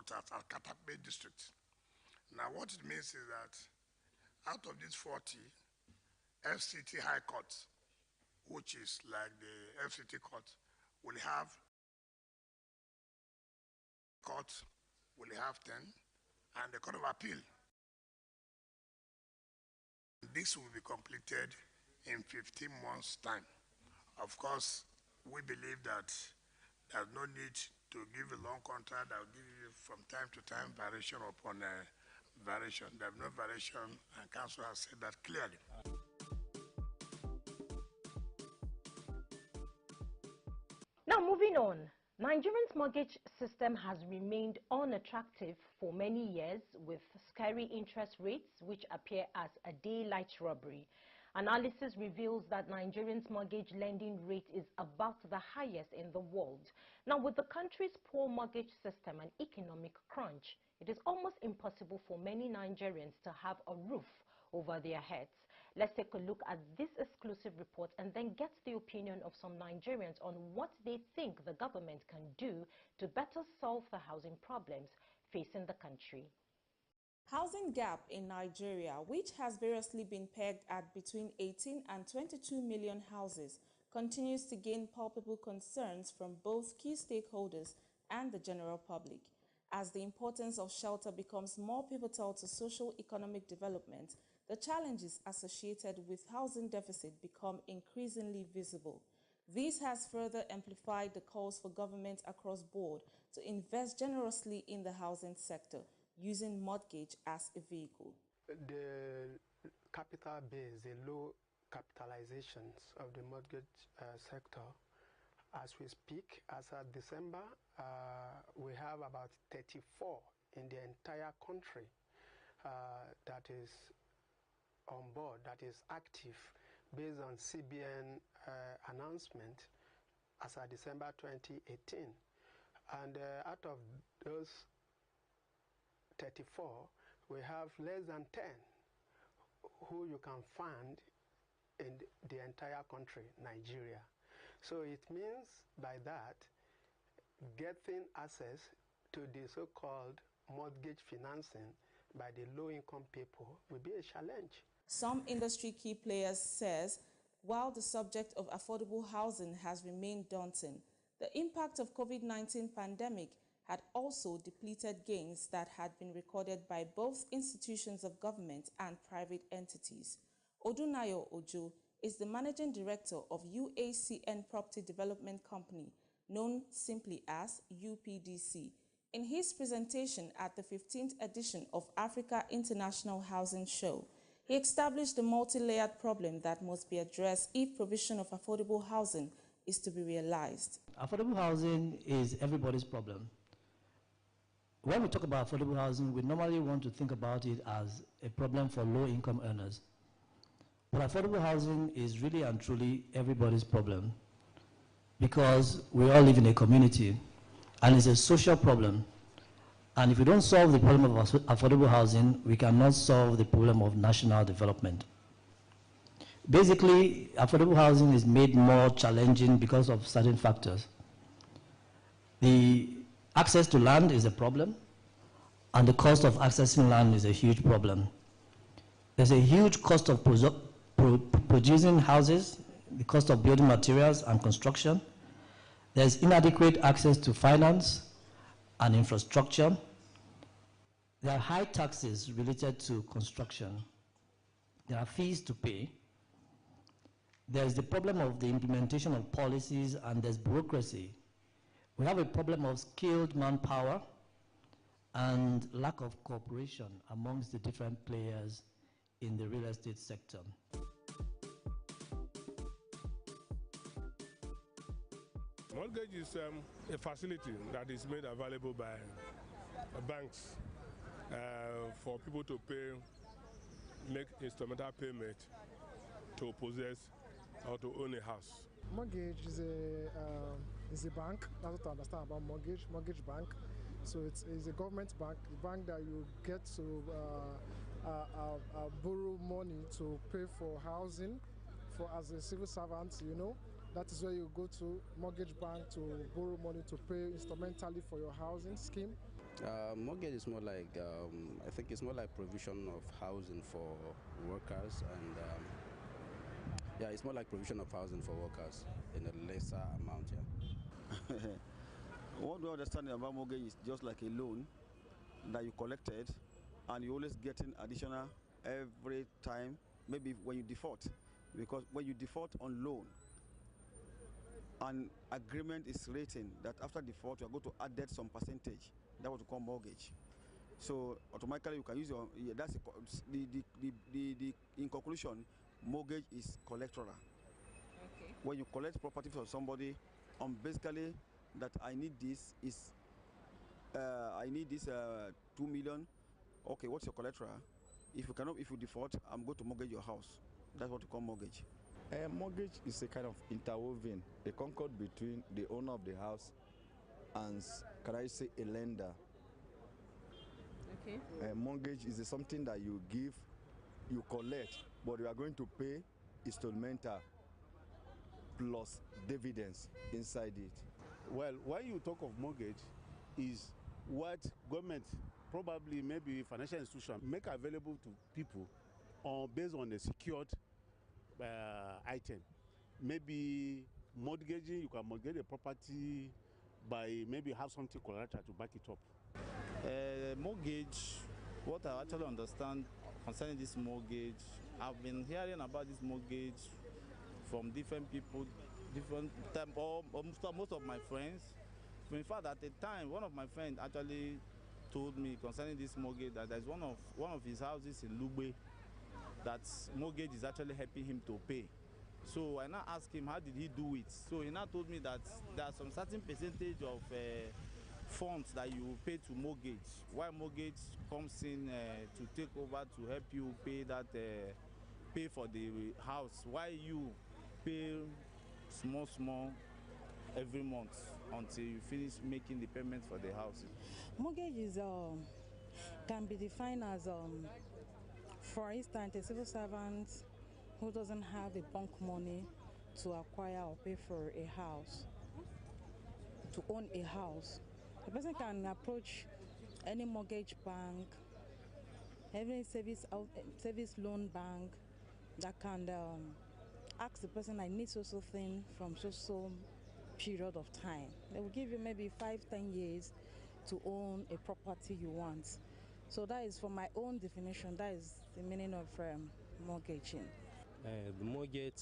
headquarters at Katape district. Now what it means is that out of these 40, FCT High Court, which is like the FCT court, will have 10, and the Court of Appeal. This will be completed in 15 months' time. Of course, we believe that there's no need to give a long contract that will give you from time to time variation upon variation. There's no variation, and Council has said that clearly. Now, moving on. Nigeria's mortgage system has remained unattractive for many years with scary interest rates which appear as a daylight robbery. Analysis reveals that Nigeria's mortgage lending rate is about the highest in the world. Now, with the country's poor mortgage system and economic crunch, it is almost impossible for many Nigerians to have a roof over their heads. Let's take a look at this exclusive report and then get the opinion of some Nigerians on what they think the government can do to better solve the housing problems facing the country. Housing gap in Nigeria, which has variously been pegged at between 18 and 22 million houses, continues to gain palpable concerns from both key stakeholders and the general public. As the importance of shelter becomes more pivotal to socio-economic development, the challenges associated with housing deficit become increasingly visible. This has further amplified the calls for government across board to invest generously in the housing sector, using mortgage as a vehicle. The capital base, the low capitalizations of the mortgage sector, as we speak, as of December, we have about 34 in the entire country that is on board, that is active, based on CBN announcement as of December 2018. And out of those 34, we have less than 10 who you can find in the entire country, Nigeria. So it means by that, getting access to the so-called mortgage financing by the low-income people will be a challenge. Some industry key players says, while the subject of affordable housing has remained daunting, the impact of COVID-19 pandemic had also depleted gains that had been recorded by both institutions of government and private entities. Odunayo Ojo is the managing director of UACN Property Development Company, known simply as UPDC. In his presentation at the 15th edition of Africa International Housing Show, he established the multi-layered problem that must be addressed if provision of affordable housing is to be realized. Affordable housing is everybody's problem. When we talk about affordable housing, we normally want to think about it as a problem for low-income earners. But affordable housing is really and truly everybody's problem because we all live in a community and it's a social problem. And if we don't solve the problem of affordable housing, we cannot solve the problem of national development. Basically, affordable housing is made more challenging because of certain factors. The access to land is a problem, and the cost of accessing land is a huge problem. There's a huge cost of producing houses, the cost of building materials and construction. There's inadequate access to finance and infrastructure. There are high taxes related to construction. There are fees to pay. There's the problem of the implementation of policies, and there's bureaucracy. We have a problem of skilled manpower and lack of cooperation amongst the different players in the real estate sector. Mortgage is a facility that is made available by banks for people to make instrumental payment to possess or to own a house. Mortgage is a bank. That's what I understand about mortgage. Mortgage bank. So it's a government bank, a bank that you get to borrow money to pay for housing. For as a civil servant, you know, that is where you go to mortgage bank to borrow money to pay instrumentally for your housing scheme. Mortgage is more like, I think it's more like provision of housing for workers, and yeah, it's more like provision of housing for workers in a lesser amount, yeah. What we understand about mortgage is just like a loan that you collected, and you always getting additional every time, maybe when you default. Because when you default on loan, an agreement is written that after default you are going to add some percentage. That's what we call mortgage. So automatically you can use your, yeah, that's in conclusion, mortgage is collateral. Okay. When you collect property from somebody, basically that I need this 2 million. Okay, what's your collateral? If you default, I'm going to mortgage your house. That's what we call mortgage. A mortgage is a kind of interwoven, a concord between the owner of the house and, can I say, a lender. Okay. A mortgage is something that you give, you collect, but you are going to pay installmental plus dividends inside it. Well, when you talk of mortgage, is what government, probably maybe financial institution, make available to people based on a secured item. Maybe mortgaging, you can mortgage a property by maybe have something collateral to back it up. Mortgage, what I actually understand concerning this mortgage, I've been hearing about this mortgage from different people, different time, most of my friends. In fact, at the time, one of my friends actually told me concerning this mortgage that there's one of his houses in Lugbe that mortgage is actually helping him to pay. So I now asked him how did he do it. So he now told me that there are some certain percentage of funds that you pay to mortgage. Why mortgage comes in to take over to help you pay that pay for the house. Why you pay small every month until you finish making the payment for the house. Mortgage is can be defined as for instance, a civil servant who doesn't have the bank money to acquire or pay for a house, to own a house. The person can approach any mortgage bank, any service loan bank that can ask the person, I need so thing from so period of time. They will give you maybe 5-10 years to own a property you want. So that is, for my own definition, that is the meaning of mortgaging. The mortgage,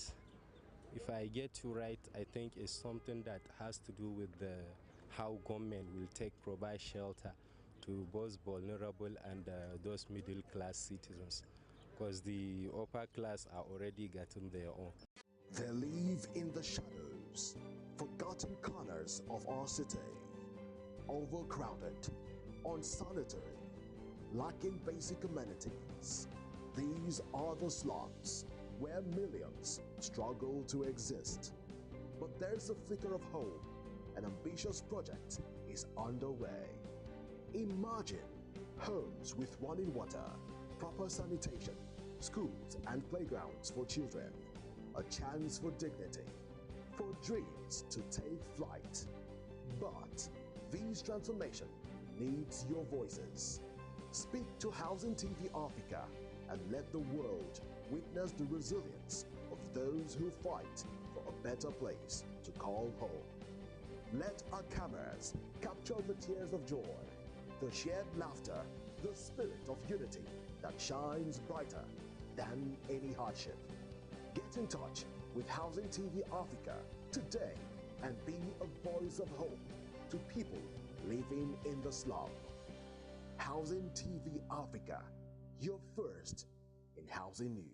if I get you right, I think is something that has to do with how government will provide shelter to both vulnerable and those middle class citizens, because the upper class are already getting their own. They live in the shadows, forgotten corners of our city, overcrowded, unsanitary, lacking basic amenities. These are the slums where millions struggle to exist. But there's a flicker of hope. An ambitious project is underway. Imagine homes with running water, proper sanitation, schools and playgrounds for children, a chance for dignity, for dreams to take flight. But this transformation needs your voices. Speak to Housing TV Africa and let the world witness the resilience of those who fight for a better place to call home. Let our cameras capture the tears of joy, the shared laughter, the spirit of unity that shines brighter than any hardship. Get in touch with Housing TV Africa today and be a voice of hope to people living in the slum. Housing TV Africa, your first in housing news.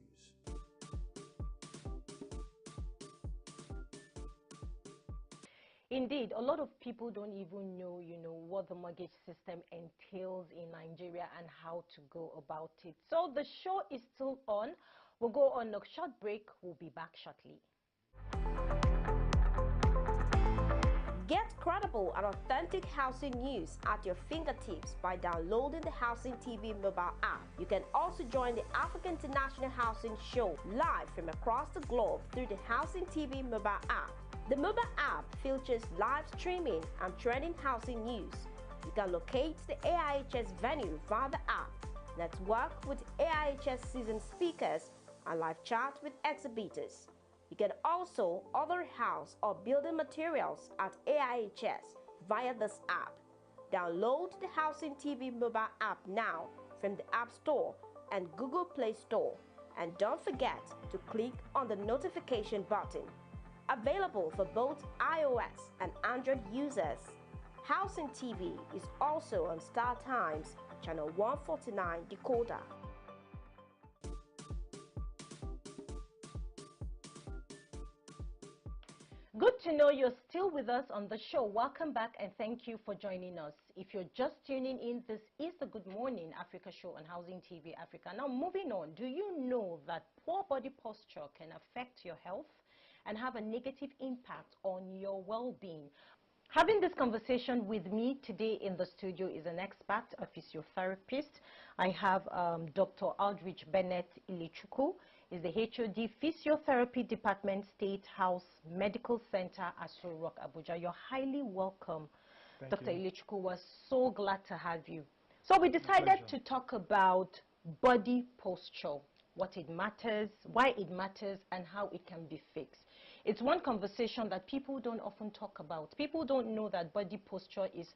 Indeed, a lot of people don't even know, what the mortgage system entails in Nigeria and how to go about it. So the show is still on. We'll go on a short break. We'll be back shortly. Get credible and authentic housing news at your fingertips by downloading the Housing TV mobile app. You can also join the African International Housing Show live from across the globe through the Housing TV mobile app. The mobile app features live streaming and trending housing news. You can locate the AIHS venue via the app, network with AIHS seasoned speakers, and live chat with exhibitors. You can also order house or building materials at AIHS via this app. Download the Housing TV mobile app now from the App Store and Google Play Store. And don't forget to click on the notification button. Available for both iOS and Android users. Housing TV is also on Star Times, channel 149 decoder. Good to know you're still with us on the show. Welcome back and thank you for joining us. If you're just tuning in, this is the Good Morning Africa show on Housing TV Africa. Now, moving on, do you know that poor body posture can affect your health and have a negative impact on your well-being? Having this conversation with me today in the studio is an expert, a physiotherapist. I have Dr. Aldrich Bennett Ilichukwu. Is the HOD Physiotherapy Department, State House Medical Center, Aso Rock, Abuja. You're highly welcome, Dr. Ilichukwu. We're so glad to have you. So we decided to talk about body posture, what it matters, why it matters, and how it can be fixed. It's one conversation that people don't often talk about. People don't know that body posture is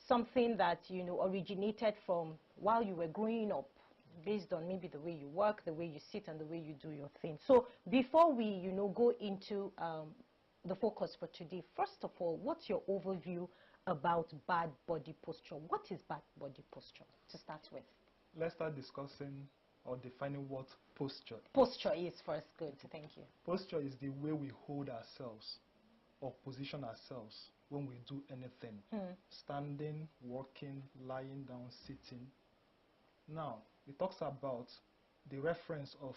something that, you know, originated from while you were growing up, based on maybe the way you work, the way you sit, and the way you do your thing. So before we, you know, go into the focus for today, first of all, what's your overview about bad body posture? What is bad body posture, to start with? Let's start discussing or defining what posture is. Posture is first. Good, thank you. Posture is the way we hold ourselves or position ourselves when we do anything. Standing, walking, lying down, sitting. Now, it talks about the reference of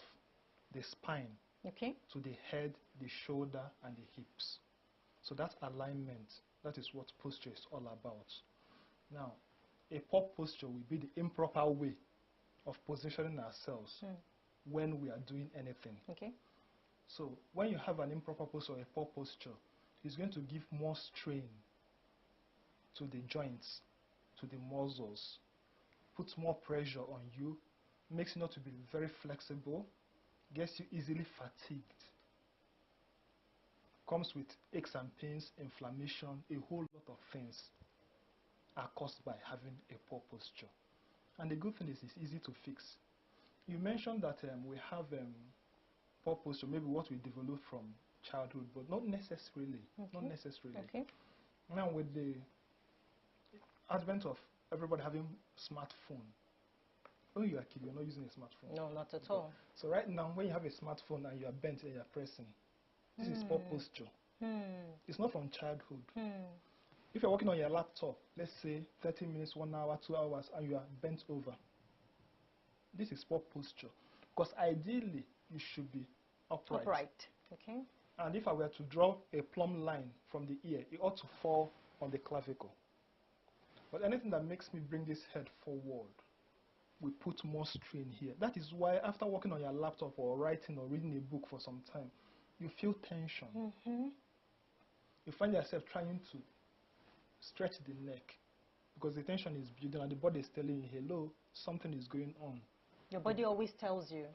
the spine to the head, the shoulder, and the hips. So that alignment, that is what posture is all about. Now, a poor posture will be the improper way of positioning ourselves when we are doing anything. So when you have an improper posture or a poor posture, it's going to give more strain to the joints, to the muscles, puts more pressure on you, makes you not to be very flexible, gets you easily fatigued, comes with aches and pains, inflammation, a whole lot of things are caused by having a poor posture. And the good thing is it's easy to fix. You mentioned that we have poor posture, maybe what we develop from childhood, but not necessarily. Not necessarily. Now with the advent of everybody having smartphone, when you are a kid, you're not using a smartphone. No, not at all. So right now, when you have a smartphone and you are bent and you are pressing, this is poor posture. It's not from childhood. If you're working on your laptop, let's say 30 minutes, 1 hour, 2 hours, and you are bent over, this is poor posture. Because ideally, you should be upright. And if I were to draw a plumb line from the ear, it ought to fall on the clavicle. But anything that makes me bring this head forward, we put more strain here. That is why after working on your laptop or writing or reading a book for some time, you feel tension. You find yourself trying to stretch the neck because the tension is building and the body is telling you, hello, something is going on. Your body always tells you.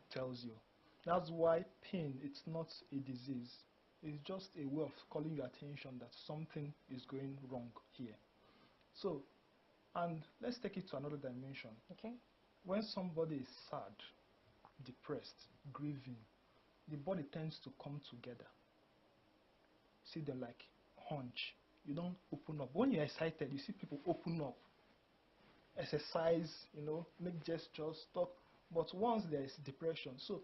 That's why pain, it's not a disease. It's just a way of calling your attention that something is going wrong here. So, and let's take it to another dimension. When somebody is sad, depressed, grieving, the body tends to come together. See them like hunch. You don't open up. When you're excited, you see people open up, exercise, you know, make gestures, talk. But once there is depression, so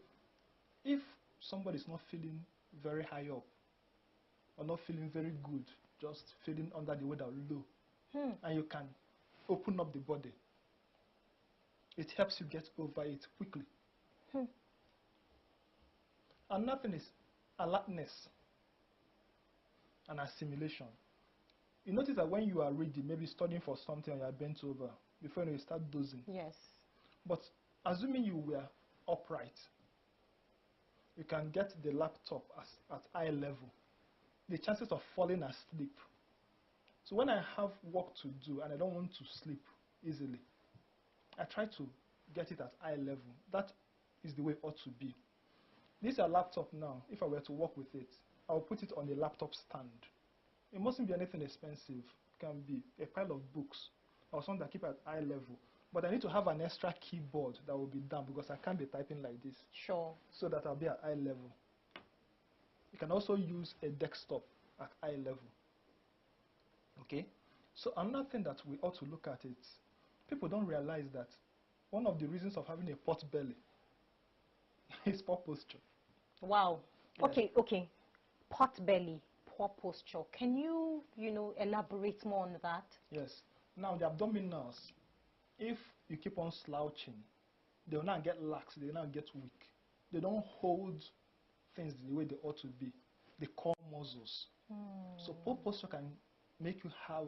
if somebody is not feeling very high up or not feeling very good, just feeling under the weather low, and you can open up the body, it helps you get over it quickly. Another thing is alertness and assimilation. You notice that when you are reading, maybe studying for something and you are bent over, before you start dozing. But assuming you were upright, you can get the laptop at eye level. The chances of falling asleep So when I have work to do and I don't want to sleep easily, I try to get it at eye level. That is the way it ought to be. This is a laptop now. If I were to work with it, I'll put it on a laptop stand. It mustn't be anything expensive. It can be a pile of books or something that keep at eye level. But I need to have an extra keyboard that will be down because I can't be typing like this. Sure. So that I'll be at eye level. You can also use a desktop at eye level. Okay? So another thing that we ought to look at is, people don't realize that one of the reasons of having a pot belly is poor posture. Wow. Yes. Okay. Pot belly, poor posture. Can you, elaborate more on that? Yes. Now the abdominals, if you keep on slouching, they will not get lax, they will not get weak. They don't hold things the way they ought to be. The core muscles. So poor posture can make you have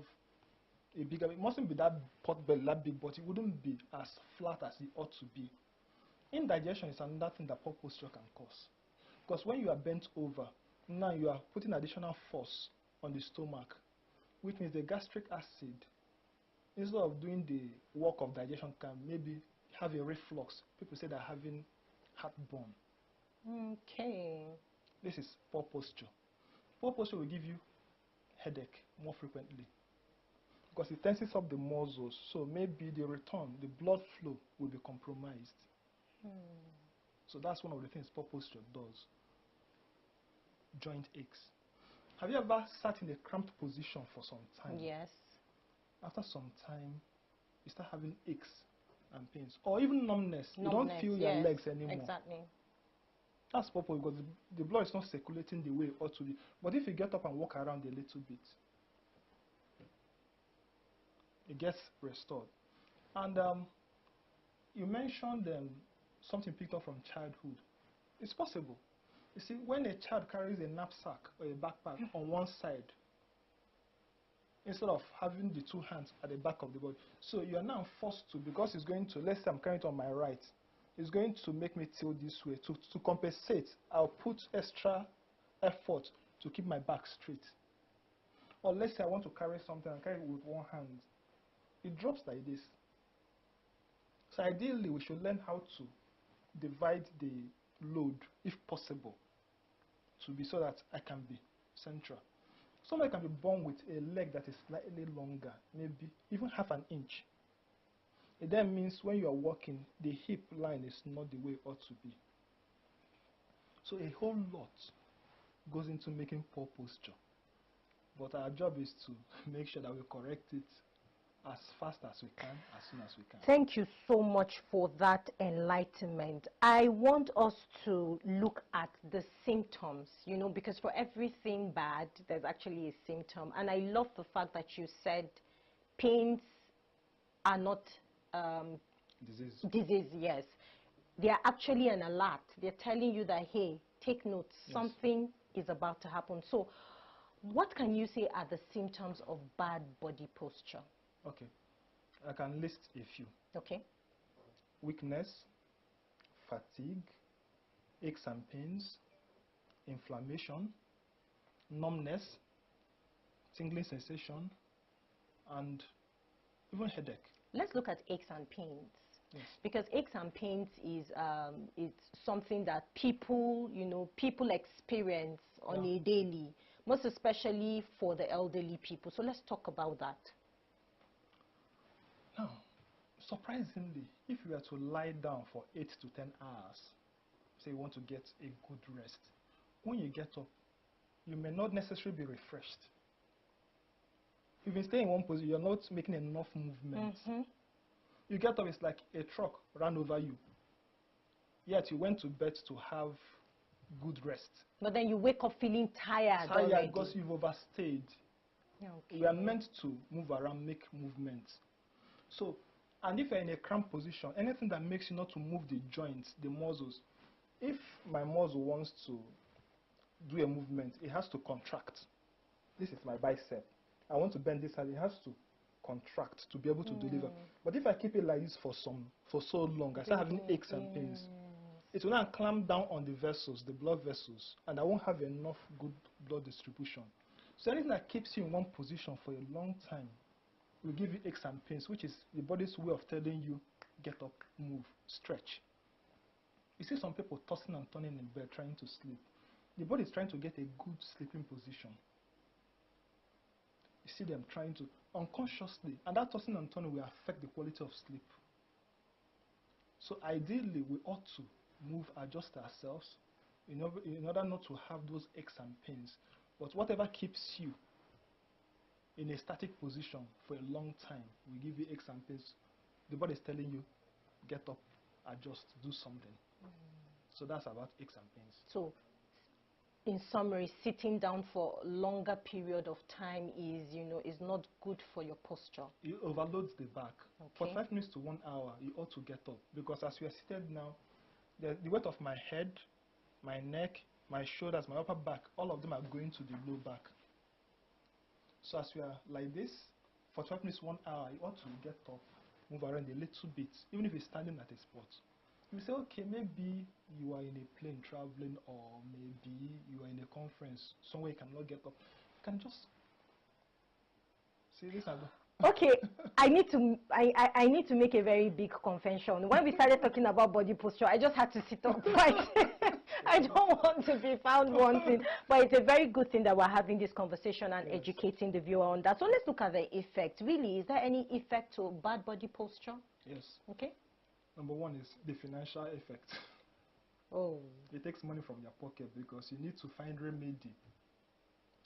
a bigger, it mustn't be that pot belly, that big, but it wouldn't be as flat as it ought to be. Indigestion is another thing that poor posture can cause. Because when you are bent over, now you are putting additional force on the stomach, which means the gastric acid, instead of doing the work of digestion, can maybe have a reflux. People say they're having heartburn. Okay. This is poor posture. Poor posture will give you headache more frequently because it tenses up the muscles, so maybe the blood flow will be compromised. So that's one of the things poor posture does. Joint aches. Have you ever sat in a cramped position for some time? Yes. After some time, you start having aches and pains, or even numbness. You don't feel your legs anymore. Exactly. That's poor posture because the blood is not circulating the way it ought to be. But if you get up and walk around a little bit, it gets restored. And you mentioned something picked up from childhood. It's possible. You see, when a child carries a knapsack or a backpack on one side, instead of having the two hands at the back of the body, so you are now forced to, because it's going to, let's say I'm carrying it on my right, it's going to make me tilt this way. To compensate, I'll put extra effort to keep my back straight. Or let's say I want to carry something and carry it with one hand. It drops like this. So ideally, we should learn how to divide the load, if possible, to be so that I can be central. Somebody can be born with a leg that is slightly longer, maybe even half an inch. It then means when you are walking, the hip line is not the way it ought to be. So a whole lot goes into making poor posture. But our job is to make sure that we correct it as fast as we can, as soon as we can. Thank you so much for that enlightenment. I want us to look at the symptoms, because for everything bad, there's actually a symptom. And I love the fact that you said pains are not disease, yes. They are actually an alert. They're telling you that, hey, take note, something is about to happen. So what can you say are the symptoms of bad body posture? Okay, I can list a few. Okay. Weakness, fatigue, aches and pains, inflammation, numbness, tingling sensation, and even headache. Let's look at aches and pains. Yes. Because aches and pains is it's something that people experience on a daily, most especially for the elderly people. So let's talk about that. Now, surprisingly, if you were to lie down for 8 to 10 hours, say you want to get a good rest, when you get up, you may not necessarily be refreshed. If you stay in one position, you're not making enough movement. You get up, it's like a truck ran over you. Yet you went to bed to have good rest. But then you wake up feeling tired already. Because you've overstayed. Okay. We are meant to move around, make movements. So, and if you're in a cramped position, anything that makes you not to move the joints, the muscles, if my muscle wants to do a movement, it has to contract. This is my bicep. I want to bend this side, it has to contract to be able to deliver. But if I keep it like this for so long, I start having aches and pains. It will not clamp down on the vessels, the blood vessels, and I won't have enough good blood distribution. So anything that keeps you in one position for a long time will give you aches and pains, which is the body's way of telling you, get up, move, stretch. You see some people tossing and turning in bed trying to sleep. The body is trying to get a good sleeping position. You see them trying to, unconsciously, and that tossing and turning will affect the quality of sleep. So ideally, we ought to move, adjust ourselves in order not to have those aches and pains. But whatever keeps you in a static position for a long time will give you aches and pains. The body is telling you, get up, adjust, do something. So that's about aches and pains. So, in summary, sitting down for a longer period of time is not good for your posture. It overloads the back. Okay. For 5 minutes to 1 hour, you ought to get up, because as we are seated now, the weight of my head, my neck, my shoulders, my upper back, all of them are going to the low back. So as we are like this, for 12 minutes, 1 hour, you ought to get up, move around a little bit, even if you're standing at a spot. You say, okay, maybe you are in a plane traveling, or maybe you are in a conference, somewhere you cannot get up. You can just see this and Okay, I need to make a very big confession. When we started talking about body posture, I just had to sit up quite. I don't want to be found wanting, but it's a very good thing that we're having this conversation and educating the viewer on that. So let's look at the effect. Really, is there any effect to bad body posture? Yes. Okay. Number one is the financial effect. Oh. It takes money from your pocket, because you need to find remedy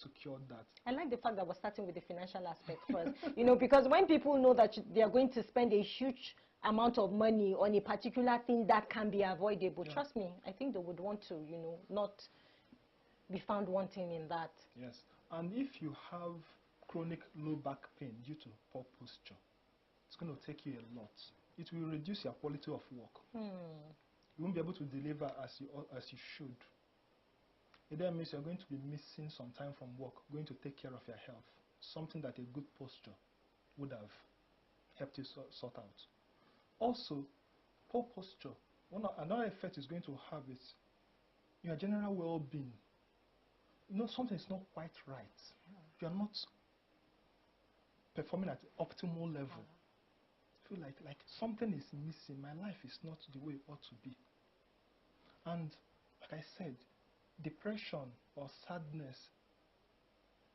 to cure that. I like the fact that we're starting with the financial aspect first. Because when people know that they are going to spend a huge amount of money on a particular thing that can be avoidable, trust me, I think they would want to, not be found wanting in that. Yes. And if you have chronic low back pain due to poor posture, it's going to take you a lot. It will reduce your quality of work. You won't be able to deliver as you should. It then means you're going to be missing some time from work, going to take care of your health, something that a good posture would have helped you sort out. Also, poor posture, another effect it's going to have is your general well-being. Something is not quite right. You're not performing at the optimal level. Feel like something is missing. My life is not the way it ought to be. And like I said, depression or sadness,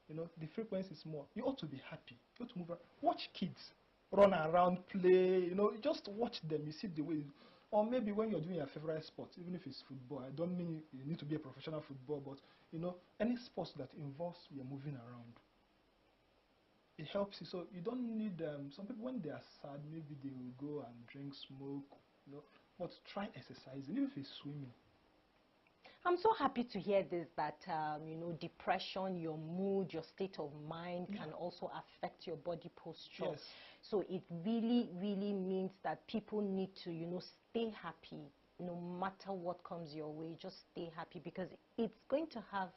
the frequency is more. You ought to be happy. You ought to move around. Watch kids run around, play, just watch them. You see the way. Or maybe when you're doing your favorite sport, even if it's football, I don't mean you need to be a professional football, but any sports that involves you're moving around, it helps you. So you don't need some people, when they are sad, maybe they will go and drink, smoke, but try exercising, even if it's swimming. I'm so happy to hear this, that depression, your mood, your state of mind can also affect your body posture. Yes. So it really, really means that people need to, stay happy, no matter what comes your way. Just stay happy, because it's going to have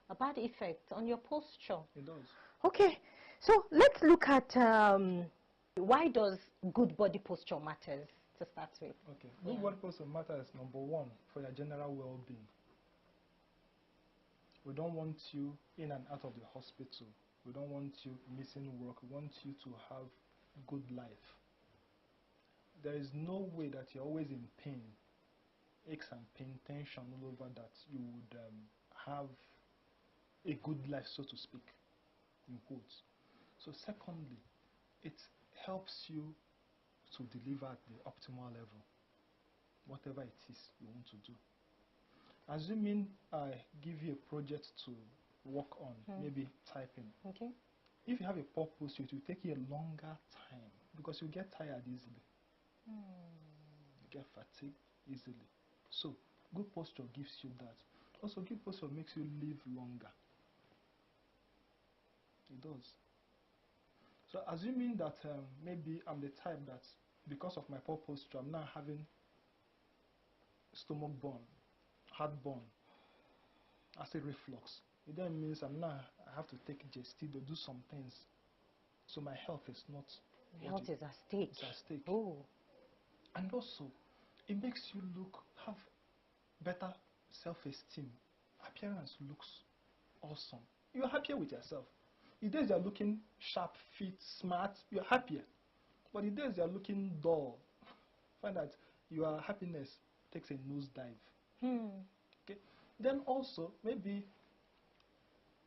a bad effect on your posture. It does. Okay, so let's look at why does good body posture matters to start with. Okay, good body posture matters, number one, for your general well-being. We don't want you in and out of the hospital. We don't want you missing work. We want you to have a good life. There is no way that you're always in pain, aches and pain, tension all over, that you would have a good life, so to speak, in quotes. So secondly, it helps you to deliver at the optimal level, whatever it is you want to do. Assuming I give you a project to work on, maybe typing. Okay. If you have a poor posture, it will take you a longer time, because you get tired easily. You get fatigued easily. So good posture gives you that. Also, good posture makes you live longer. It does. So assuming that maybe I'm the type that, because of my poor posture, I'm now having stomach burn, heartburn, acid reflux. It then means I have to take Gestido, do some things. So my health is not. Health is at stake. It's at stake. Oh. And also, it makes you have better self-esteem. Appearance looks awesome. You're happier with yourself. The days you're looking sharp, fit, smart, you're happier. But the days you're looking dull, find that your happiness takes a nosedive. Okay. Then also, maybe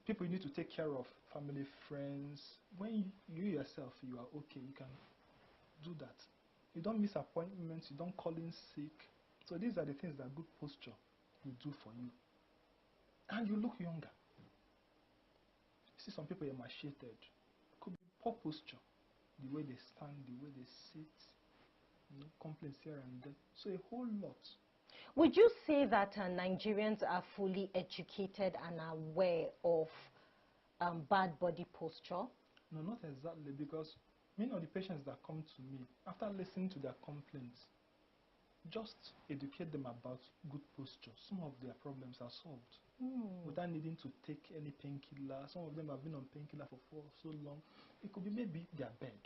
people you need to take care of, family, friends. When you yourself, you are okay, you can do that. You don't miss appointments, you don't call in sick. So these are the things that good posture will do for you. And you look younger. You see some people emaciated. Could be poor posture. The way they stand, the way they sit, complaints here and there. So a whole lot. Would you say that Nigerians are fully educated and aware of bad body posture? No, not exactly, because many of the patients that come to me, after listening to their complaints, just educate them about good posture. Some of their problems are solved without needing to take any painkiller. Some of them have been on painkiller for so long. It could be maybe their bed.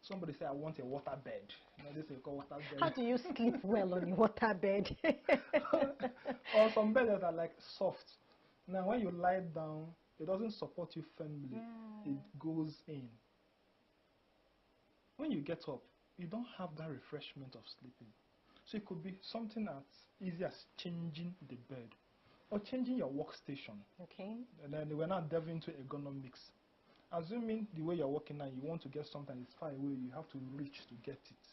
Somebody say, I want a water bed. You know, this is called water bed. How do you sleep well on your water bed? Or some beds that are like soft. Now, when you lie down, it doesn't support you firmly. It goes in. When you get up, you don't have that refreshment of sleeping. So it could be something as easy as changing the bed or changing your workstation. Okay. And then we're not delving into ergonomics. Assuming the way you're working now, you want to get something that's far away, you have to reach to get it.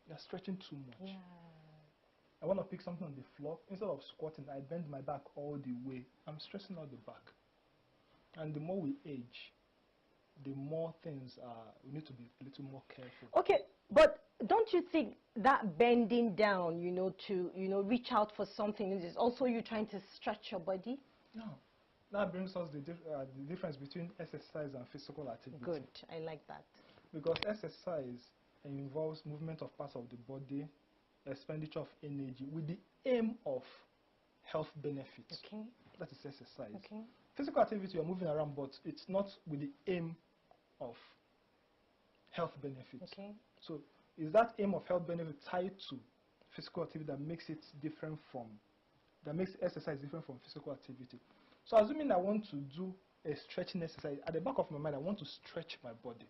You're stretching too much. Yeah. I want to pick something on the floor. Instead of squatting, I bend my back all the way. I'm stressing out the back. And the more we age, the more things we need to be a little more careful. Okay, but don't you think that bending down, to, reach out for something is also you trying to stretch your body? No. That brings us the difference between exercise and physical activity. Good, I like that. Because exercise involves movement of parts of the body, expenditure of energy with the aim of health benefits. Okay. That is exercise. Okay. Physical activity, you're moving around, but it's not with the aim of health benefits. Okay. So is that aim of health benefit tied to physical activity that makes it different from, that makes exercise different from physical activity? So assuming I want to do a stretching exercise, at the back of my mind, I want to stretch my body.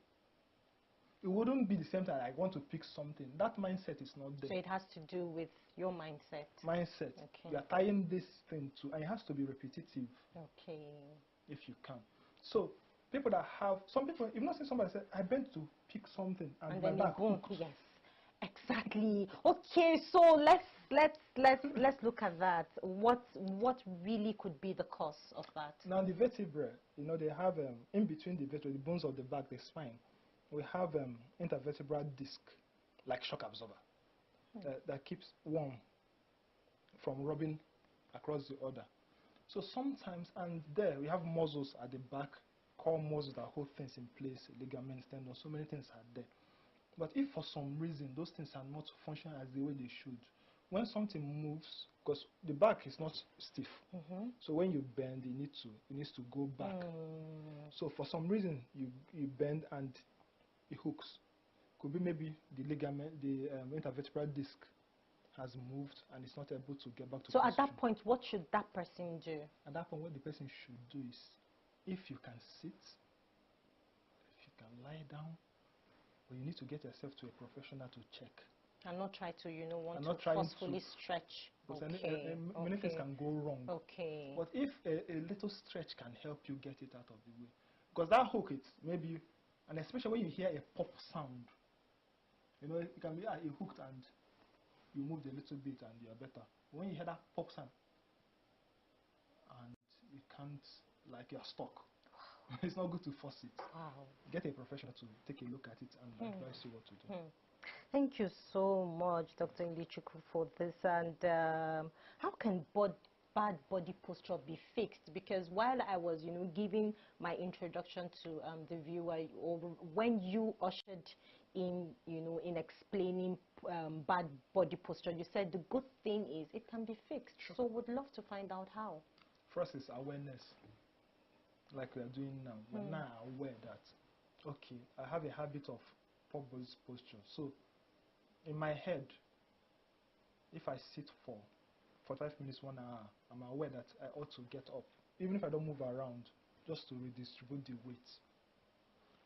It wouldn't be the same time I want to pick something. That mindset is not there. So it has to do with your mindset. Mindset. Okay. You are tying this thing to, and it has to be repetitive. Okay. If you can. So people that have, some people, you've not seen somebody say, I bent to pick something and my then back boom. hooks. Yes. Exactly. Okay, so let's look at that. What really could be the cause of that? Now the vertebrae, they have in between the vertebrae, the bones of the back, the spine, we have intervertebral disc, like shock absorber, that keeps one from rubbing across the other. So sometimes, and there we have muscles at the back, core muscles that hold things in place, ligaments, tendons, so many things are there. But if for some reason those things are not functioning as the way they should, when something moves, because the back is not stiff, so when you bend, it needs to go back. So for some reason you bend and it hooks. Could be maybe the ligament, the intervertebral disc has moved and it's not able to get back to So position. at that point, what should that person do? At that point, what the person should do is, if you can sit, if you can lie down, but you need to get yourself to a professional to check. And not try to, want and to forcefully stretch. Because Okay. Many things can go wrong. Okay. But if a little stretch can help you get it out of the way, because that hook, it's maybe, and especially when you hear a pop sound, it can be you hooked and you moved a little bit and you're better. When you hear that pop sound and you can't, like you're stuck, it's not good to force it. Wow. Get a professional to take a look at it and advise you what to do. Thank you so much, Dr. Ilichukwu, for this. And how can bad body posture be fixed? Because while I was, giving my introduction to the viewer, or when you ushered in, in explaining bad body posture, you said the good thing is it can be fixed. Sure. So would love to find out how. First is awareness, like we are doing now. We're now aware that, okay, I have a habit of poor body posture. So in my head, if I sit for 45 minutes, 1 hour, I'm aware that I ought to get up. Even if I don't move around, just to redistribute the weight.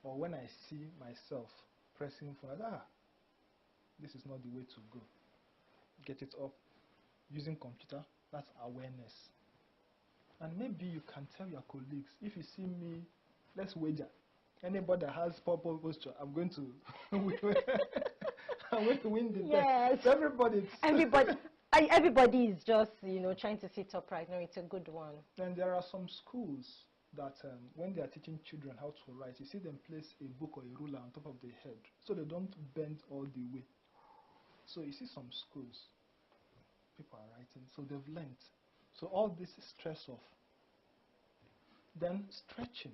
Or when I see myself pressing for, this is not the way to go. Get it up. Using computer, that's awareness. And maybe you can tell your colleagues, if you see me, let's wager. Anybody that has poor posture, I'm going to I'm going to win the Yes. bet. Everybody is just, trying to sit upright. No, it's a good one. And there are some schools that when they are teaching children how to write, you see them place a book or a ruler on top of their head so they don't bend all the way. So you see some schools, people are writing, so they've learned. So all this is stress off. Then stretching.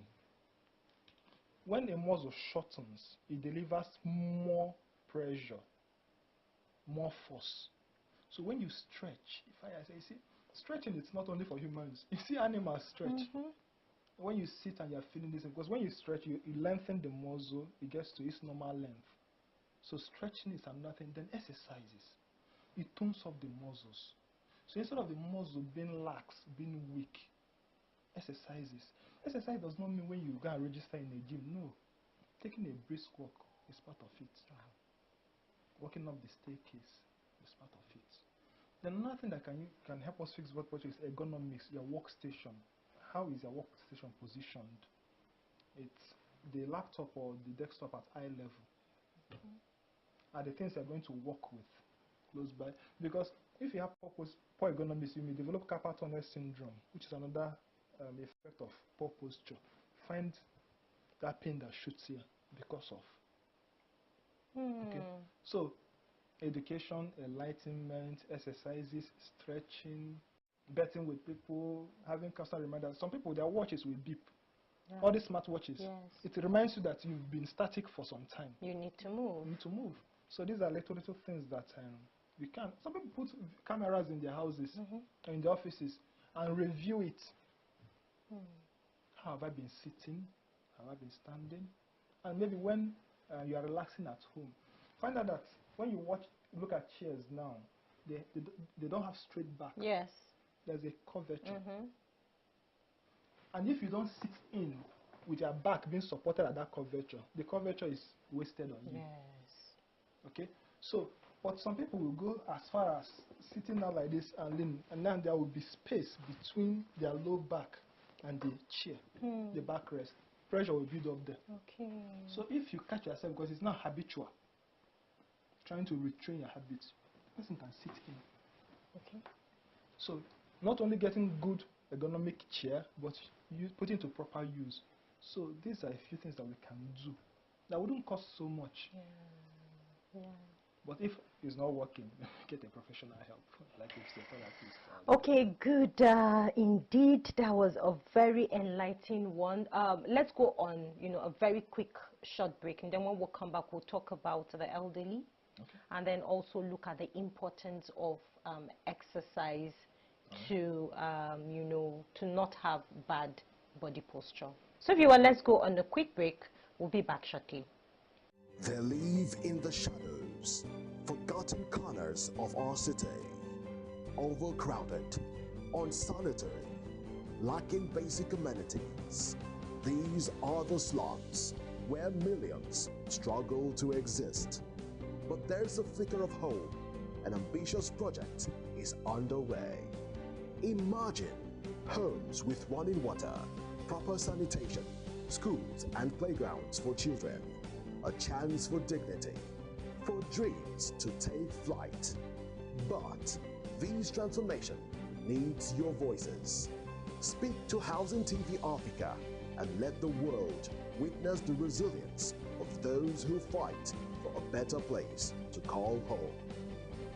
When a muscle shortens, it delivers more pressure, more force. So when you stretch, if I say, see, stretching is not only for humans. You see animals stretch. When you sit and you're feeling this, because when you stretch, you lengthen the muscle, it gets to its normal length. So stretching is another thing. Then exercises. It tones up the muscles. So instead of the muscle being lax, being weak, exercises. Exercise does not mean when you go and register in a gym. No. Taking a brisk walk is part of it. Walking up the staircase is part of it. Then another thing that can help us fix blood pressure is ergonomics, your workstation. How is your workstation positioned? It's the laptop or the desktop at eye level. Are the things you're going to work with close by? Because if you have poor ergonomics, you may develop carpal tunnel syndrome, which is another effect of poor posture. Find that pain that shoots here because of. Okay. So, education, enlightenment, exercises, stretching, betting with people, having constant reminders. Some people, their watches will beep. Yeah. All these smart watches. Yes. It reminds you that you've been static for some time. You need to move. You need to move. So these are little things that we can. Some people put cameras in their houses, in the offices, and review it. How have I been sitting? How have I been standing? And maybe when you are relaxing at home, find out that when you look at chairs now, they don't have straight back. Yes. There's a curvature. And if you don't sit in with your back being supported at that curvature, the curvature is wasted on you. Yes. Okay? So, but some people will go as far as sitting down like this and lean, and then there will be space between their low back and the chair, the backrest. Pressure will build up there. Okay. So if you catch yourself, because it's not habitual, trying to retrain your habits, the person can sit in. Okay. So not only getting good ergonomic chair, but you put it into proper use. So these are a few things that we can do that wouldn't cost so much. Yeah. But if it's not working, get a professional help, like a physiotherapist. Okay, good. Indeed, that was a very enlightening one. Let's go on, a very quick short break, and then when we'll come back, we'll talk about the elderly, and then also look at the importance of exercise to, to not have bad body posture. So, viewer, let's go on a quick break. We'll be back shortly. They live in the shadows, forgotten corners of our city, overcrowded, unsanitary, lacking basic amenities. These are the slums where millions struggle to exist. But there's a flicker of hope. An ambitious project is underway. Imagine homes with running water, proper sanitation, schools and playgrounds for children, a chance for dignity, for dreams to take flight. But this transformation needs your voices. Speak to Housing TV Africa and let the world witness the resilience of those who fight for a better place to call home.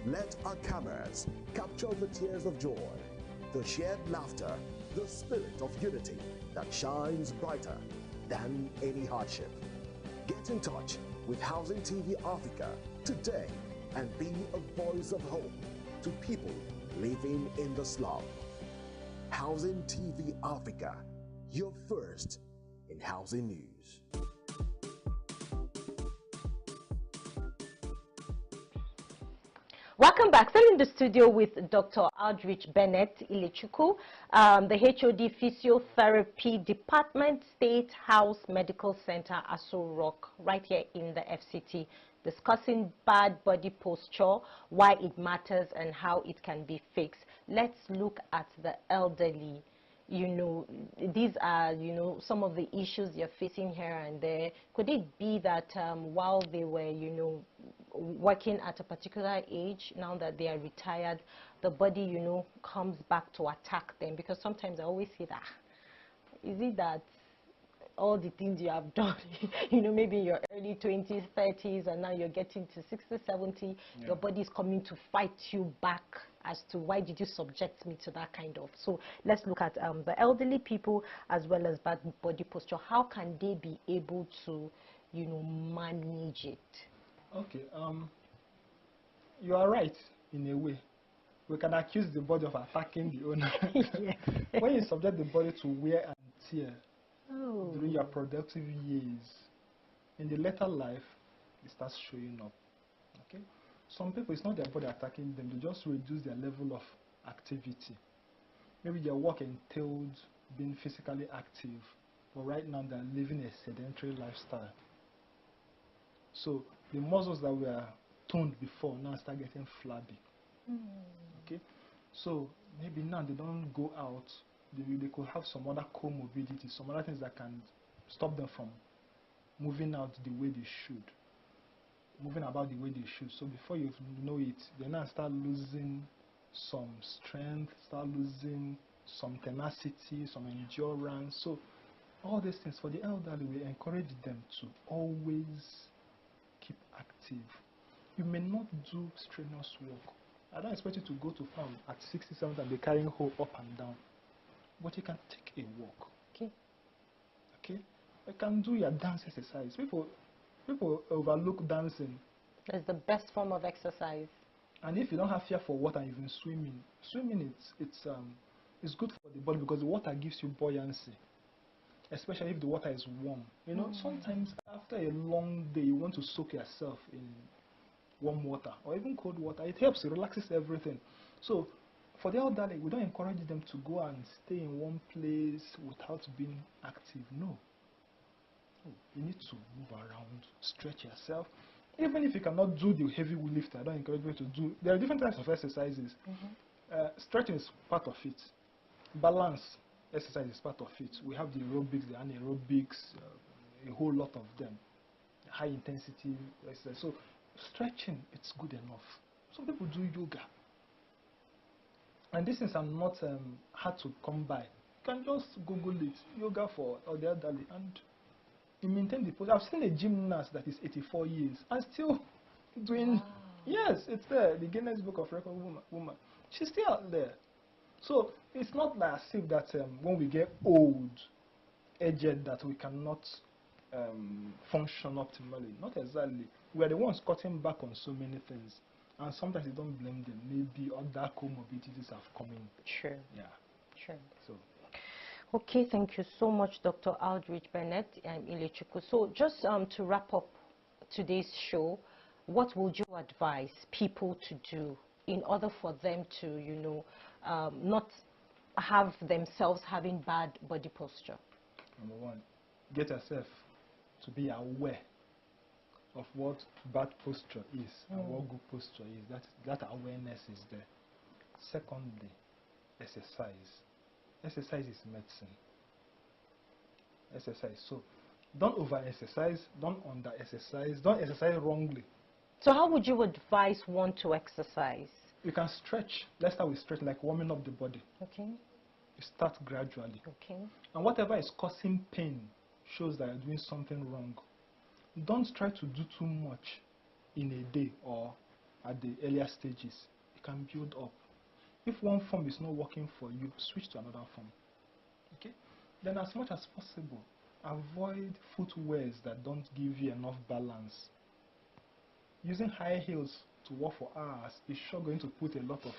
Let our cameras capture the tears of joy, the shared laughter, the spirit of unity that shines brighter than any hardship. Get in touch with Housing TV Africa today and be a voice of hope to people living in the slum. Housing TV Africa, your first in housing news. Welcome back. Still in the studio with Dr. Aldrich Bennett Ilechukwu, the HOD Physiotherapy Department, State House Medical Center, Aso Rock, right here in the FCT, discussing bad body posture, why it matters and how it can be fixed. Let's look at the elderly. You know, these are, you know, some of the issues you're facing here and there. Could it be that while they were, you know, working at a particular age, now that they are retired, the body, you know, comes back to attack them? Because sometimes I always say that, is it that all the things you have done, you know, maybe in your early 20s, 30s, and now you're getting to 60, 70, your body is coming to fight you back as to why did you subject me to that kind of. So let's look at the elderly people as well as bad body posture. How can they be able to, you know, manage it? Okay, you are right in a way. We can accuse the body of attacking the owner. When you subject the body to wear and tear during your productive years, in the later life, it starts showing up. Okay, some people, it's not their body attacking them, they just reduce their level of activity. Maybe their work entailed being physically active, but right now they're living a sedentary lifestyle. So the muscles that were toned before now start getting flabby. Okay, so maybe now they don't go out. They could have some other comorbidities, some other things that can stop them from moving out the way they should, moving about the way they should. So before you know it, they now start losing some strength, start losing some tenacity, some endurance. So all these things, for the elderly, we encourage them to always keep active. You may not do strenuous work. I don't expect you to go to farm at 67 and be carrying hoe up and down, but you can take a walk. Okay. Okay. You can do your dance exercise. People overlook dancing. It's the best form of exercise. And if you don't have fear for water, even swimming it's good for the body because the water gives you buoyancy, especially if the water is warm. You know, sometimes after a long day, you want to soak yourself in warm water or even cold water. It helps, it relaxes everything. So for the elderly, we don't encourage them to go and stay in one place without being active. No. You need to move around, stretch yourself. Even if you cannot do the heavy lift, I don't encourage you to do. There are different types of exercises. Stretching is part of it. Balance exercise is part of it. We have the aerobics, the anaerobics, a whole lot of them. High intensity exercise. So stretching, it's good enough. Some people do yoga. And these things are not hard to come by. You can just Google it, yoga for the elderly, and you maintain the pose. I've seen a gymnast that is 84 years and still doing, yes, it's there, the Guinness Book of Record woman. She's still out there. So it's not like as if that when we get old, aged, that we cannot function optimally. Not exactly. We are the ones cutting back on so many things. And sometimes you don't blame them. Maybe other comorbidities have come in. Sure. Yeah. Sure. So. Okay, thank you so much, Dr. Aldrich Bennett Ilechukwu. So just to wrap up today's show, what would you advise people to do in order for them to, you know, not have themselves having bad body posture? Number one, get yourself to be aware of what bad posture is and what good posture is. That awareness is there. Secondly, exercise. Exercise is medicine. Exercise. So don't over-exercise, don't under-exercise, don't exercise wrongly. So how would you advise one to exercise? You can stretch. Let's start with stretch, like warming up the body. Okay. You start gradually. Okay. And whatever is causing pain shows that you're doing something wrong. Don't try to do too much in a day or at the earlier stages. You can build up. If one form is not working for you, switch to another form. Okay? Then as much as possible, avoid footwears that don't give you enough balance. Using high heels to walk for hours is sure going to put a lot of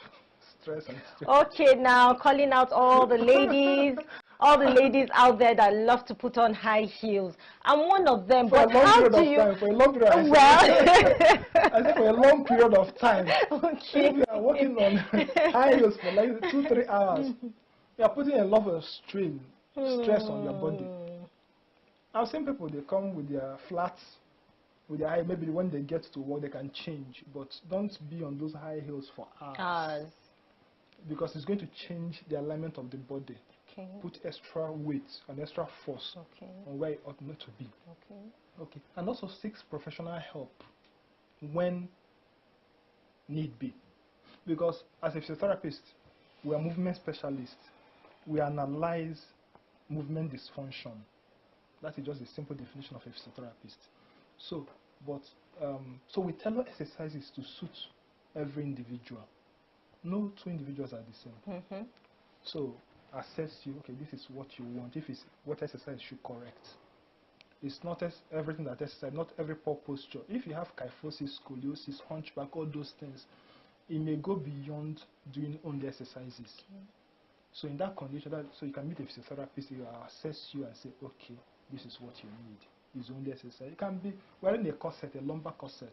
stress and stress. Okay, now calling out all the ladies all the ladies out there that love to put on high heels. I'm one of them. For but how do you? For a long period of time. Well, I think for a long period of time. Okay. If you are working on high heels for like 2-3 hours, you are putting a lot of strain, stress on your body. I've seen people, they come with their flats, with their high, maybe when they get to work they can change, but don't be on those high heels for hours. Because it's going to change the alignment of the body. Okay. Put extra weight and extra force on where it ought not to be. Okay. And also seek professional help when need be. Because as a physiotherapist, we are movement specialists. We analyze movement dysfunction. That is just a simple definition of a physiotherapist. So we tailor exercises to suit every individual. No two individuals are the same. So assess you, okay, this is what you want. If it's what exercise you should correct. It's not everything that exercise, not every poor posture. If you have kyphosis, scoliosis, hunchback, all those things, it may go beyond doing only exercises. So in that condition, so you can meet a physiotherapist, he will assess you and say, okay, this is what you need. It's only exercise. It can be wearing a corset, a lumbar corset,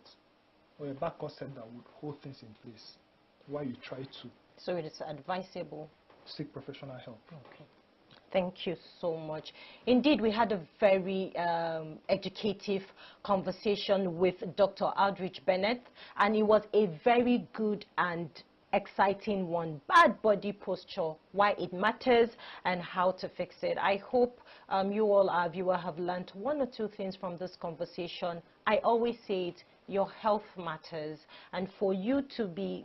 or a back corset that would hold things in place while you try to. So it is advisable. Seek professional help. Okay. Thank you so much. Indeed, we had a very educative conversation with Dr. Aldrich Bennett, and it was a very good and exciting one. Bad body posture, why it matters and how to fix it. I hope you all, our viewers, have learned one or two things from this conversation. I always say it, your health matters, and for you to be,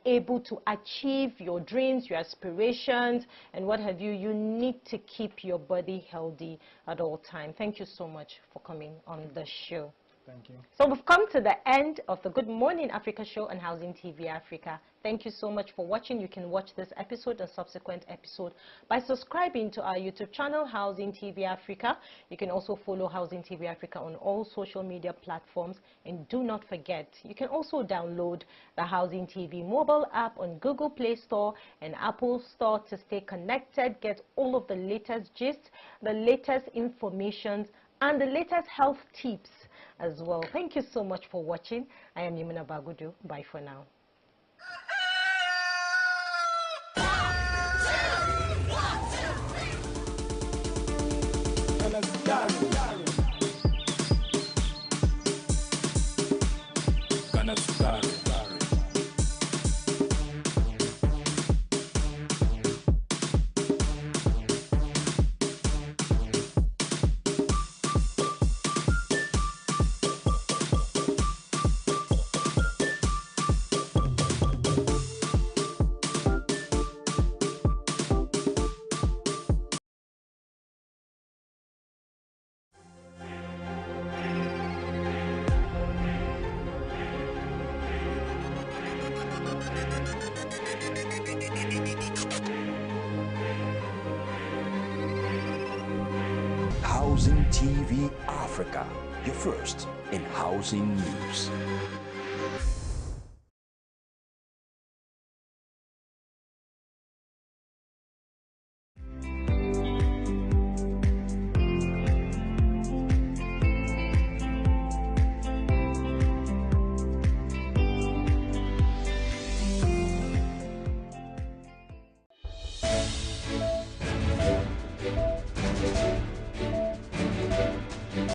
able to achieve your dreams, your aspirations, and what have you, you need to keep your body healthy at all times. Thank you so much for coming on the show. Thank you. So we've come to the end of the Good Morning Africa show on Housing TV Africa. Thank you so much for watching. You can watch this episode and subsequent episode by subscribing to our YouTube channel, Housing TV Africa. You can also follow Housing TV Africa on all social media platforms. And do not forget, you can also download the Housing TV mobile app on Google Play Store and Apple Store to stay connected, get all of the latest gist, the latest information, and the latest health tips as well. Thank you so much for watching. I am Yemina Bagudu. Bye for now. Housing TV Africa, your first in housing news.